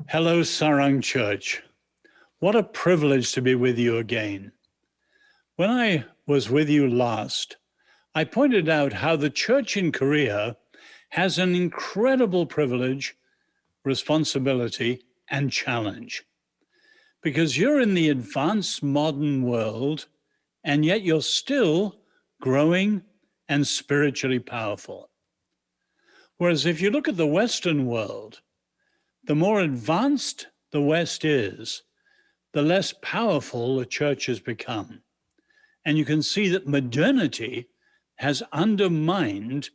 Hello, Sarang Church. What a privilege to be with you again. When I was with you last, I pointed out how the church in Korea has an incredible privilege, responsibility, and challenge. Because you're in the advanced modern world, and yet you're still growing and spiritually powerful. Whereas if you look at the Western world, the more advanced the West is, the less powerful the church has become. And you can see that modernity has undermined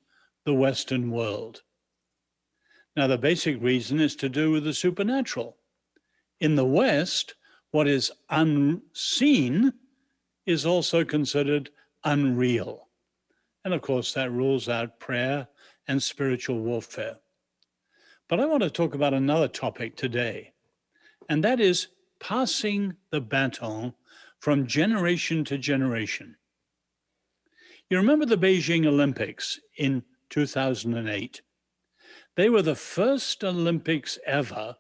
the Western world. Now, the basic reason is to do with the supernatural. In the West, what is unseen is also considered unreal. And of course, that rules out prayer and spiritual warfare. But I want to talk about another topic today, and that is passing the baton from generation to generation. You remember the Beijing Olympics in 2008? They were the first Olympics ever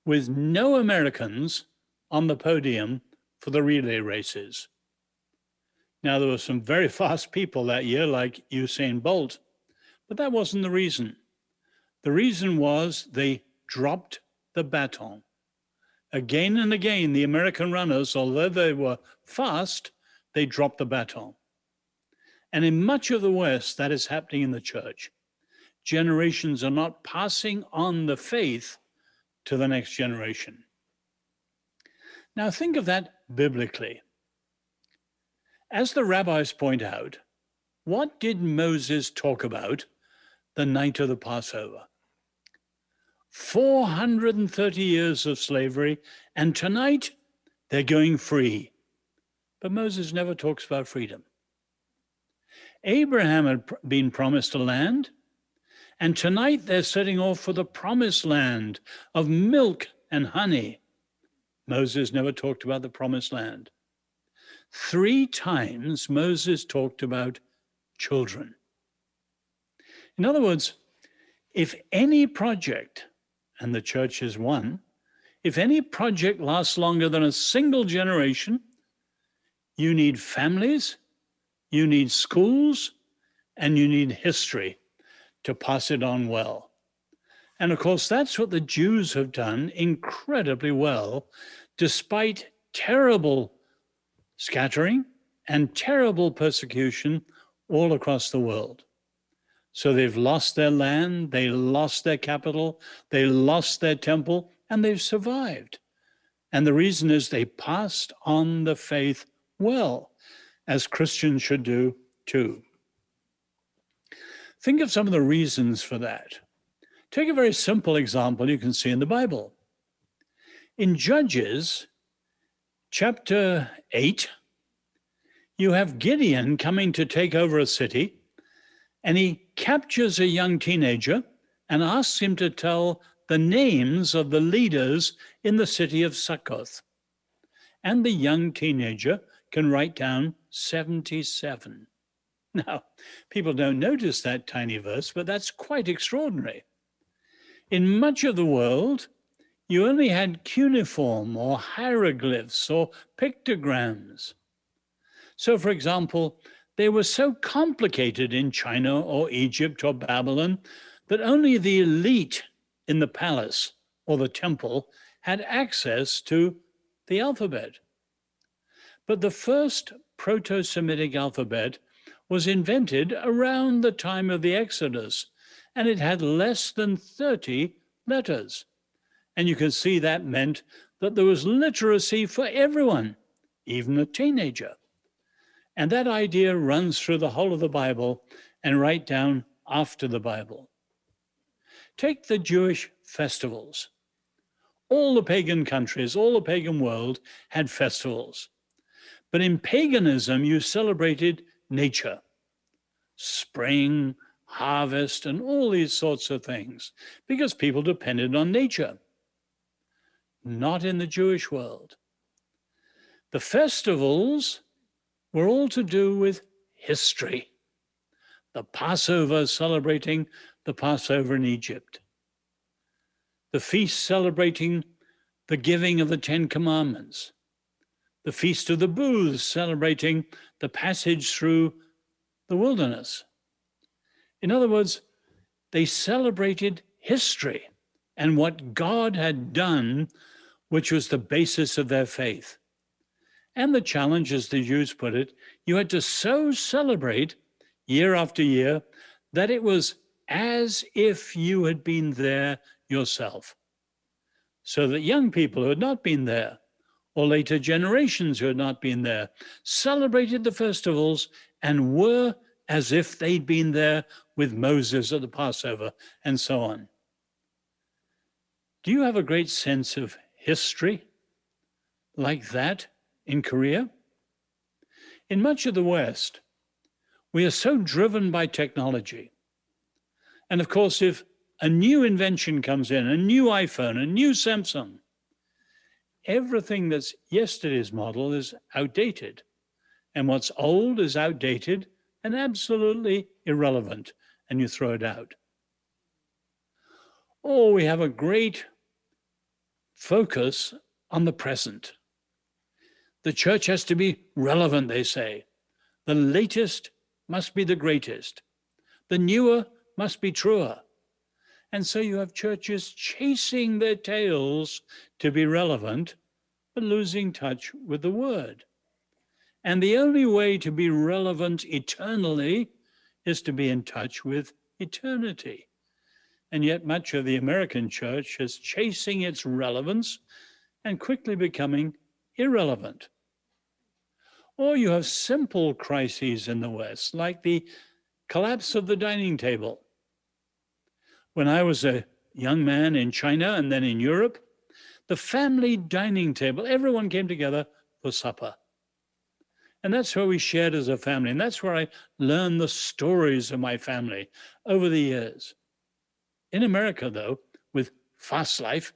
with no Americans on the podium for the relay races. Now, there were some very fast people that year, like Usain Bolt, but that wasn't the reason. The reason was they dropped the baton. Again and again, the American runners, although they were fast, they dropped the baton. And in much of the West, that is happening in the church. Generations are not passing on the faith to the next generation. Now think of that biblically. As the rabbis point out, what did Moses talk about the night of the Passover? 430 years of slavery, and tonight they're going free. But Moses never talks about freedom. Abraham had been promised a land, and tonight they're setting off for the promised land of milk and honey. Moses never talked about the promised land. 3 times Moses talked about children. In other words, if any project, and the church is one, if any project lasts longer than a single generation, you need families, you need schools, and you need history to pass it on well. And of course, that's what the Jews have done incredibly well, despite terrible scattering and terrible persecution all across the world. So they've lost their land, they lost their capital, they lost their temple, and they've survived. And the reason is they passed on the faith well, as Christians should do too. Think of some of the reasons for that. Take a very simple example you can see in the Bible. In Judges chapter 8, you have Gideon coming to take over a city, and he captures a young teenager and asks him to tell the names of the leaders in the city of Succoth. And the young teenager can write down 77. Now, people don't notice that tiny verse, but that's quite extraordinary. In much of the world, you only had cuneiform or hieroglyphs or pictograms. So, for example, they were so complicated in China or Egypt or Babylon that only the elite in the palace or the temple had access to the alphabet. But the first Proto-Semitic alphabet was invented around the time of the Exodus, and it had less than 30 letters. And you can see that meant that there was literacy for everyone, even a teenager. And that idea runs through the whole of the Bible and right down after the Bible. Take the Jewish festivals. All the pagan countries, all the pagan world had festivals. But in paganism, you celebrated nature, spring, harvest, and all these sorts of things, because people depended on nature. Not in the Jewish world. The festivals were all to do with history. The Passover, celebrating the Passover in Egypt. the feast celebrating the giving of the Ten Commandments, the Feast of the Booths celebrating the passage through the wilderness. In other words, they celebrated history and what God had done, which was the basis of their faith. And the challenge, as the Jews put it, you had to so celebrate year after year that it was as if you had been there yourself. So that young people who had not been there, or later generations who had not been there, celebrated the festivals and were as if they'd been there with Moses at the Passover, and so on. Do you have a great sense of history like that in Korea? In much of the West, we are so driven by technology. And of course, if a new invention comes in, a new iPhone, a new Samsung, everything that's yesterday's model is outdated. And what's old is outdated and absolutely irrelevant, and you throw it out. Or we have a great focus on the present. The church has to be relevant, they say. The latest must be the greatest. The newer must be truer. And so you have churches chasing their tails to be relevant, but losing touch with the word. And the only way to be relevant eternally is to be in touch with eternity. And yet much of the American church is chasing its relevance and quickly becoming irrelevant. Or you have simple crises in the West, like the collapse of the dining table. When I was a young man in China and then in Europe, the family dining table, everyone came together for supper. And that's where we shared as a family. And that's where I learned the stories of my family over the years. In America, though, with fast life,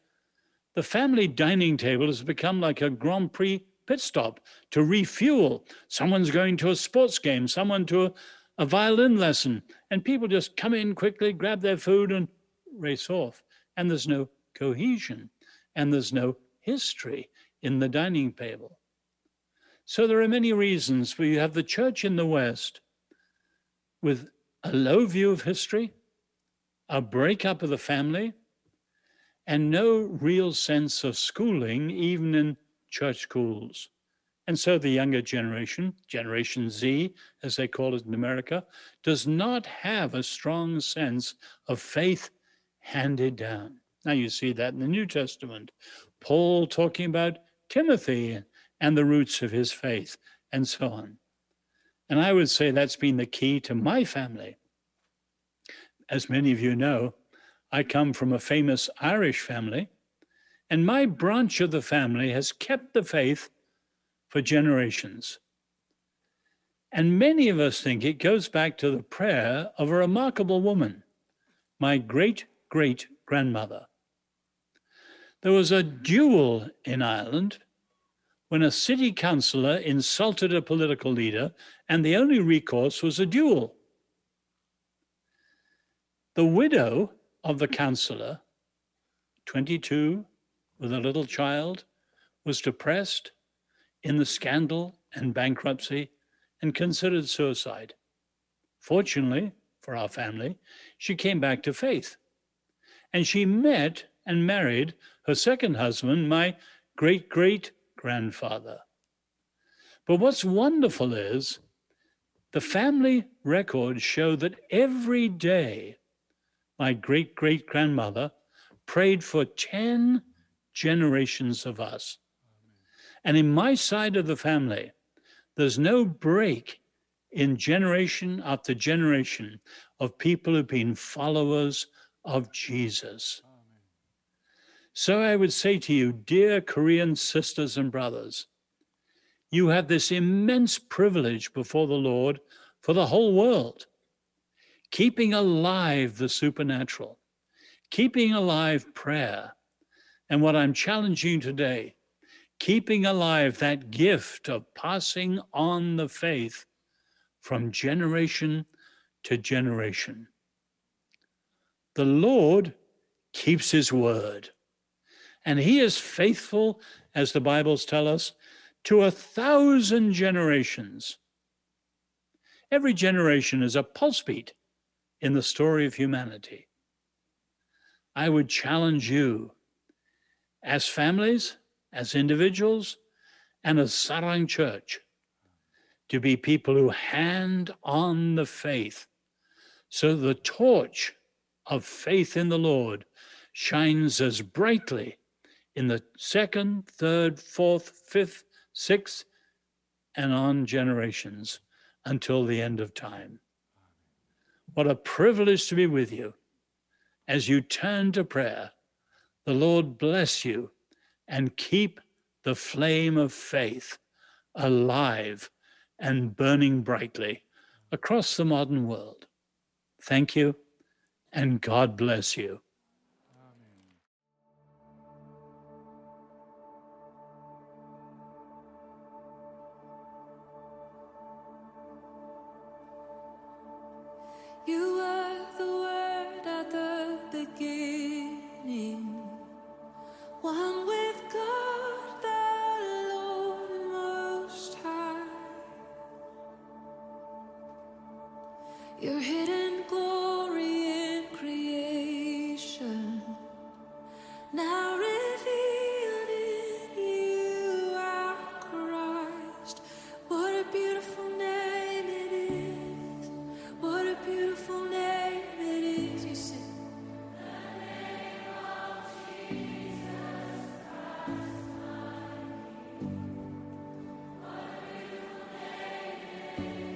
the family dining table has become like a Grand Prix pit stop to refuel. Someone's going to a sports game, someone to a violin lesson, and people just come in quickly, grab their food, and race off. And there's no cohesion, and there's no history in the dining table. So there are many reasons where you have the church in the West with a low view of history, a breakup of the family, and no real sense of schooling, even in church schools. And so the younger generation, Generation Z, as they call it in America, does not have a strong sense of faith handed down. Now you see that in the New Testament. Paul talking about Timothy and the roots of his faith, and so on. And I would say that's been the key to my family. As many of you know, I come from a famous Irish family, and my branch of the family has kept the faith for generations. And many of us think it goes back to the prayer of a remarkable woman, my great-great-grandmother. There was a duel in Ireland when a city councillor insulted a political leader, and the only recourse was a duel. The widow of the councillor, 22, with a little child, was depressed in the scandal and bankruptcy and considered suicide. Fortunately for our family, she came back to faith. And she met and married her second husband, my great-great-grandfather. But what's wonderful is the family records show that every day my great-great-grandmother prayed for 10 generations of us. And in my side of the family, there's no break in generation after generation of people who've been followers of Jesus. So I would say to you, dear Korean sisters and brothers, you have this immense privilege before the Lord for the whole world, keeping alive the supernatural, keeping alive prayer, and what I'm challenging you today, keeping alive that gift of passing on the faith from generation to generation. The Lord keeps his word. And he is faithful, as the Bibles tell us, to 1,000 generations. Every generation is a pulse beat in the story of humanity. I would challenge you as families, as individuals, and as Sarang Church to be people who hand on the faith so the torch of faith in the Lord shines as brightly in the second, third, fourth, fifth, sixth, and on generations until the end of time. What a privilege to be with you. As you turn to prayer, the Lord bless you and keep the flame of faith alive and burning brightly across the modern world. Thank you, and God bless you. You were the Word at the beginning, one with God the Lord Most High. Your hidden glory in creation, now revealed in you, our Christ. What a beautiful name it is. What a beautiful name it is. You sing. The name of Jesus Christ, my King. What a beautiful name it is.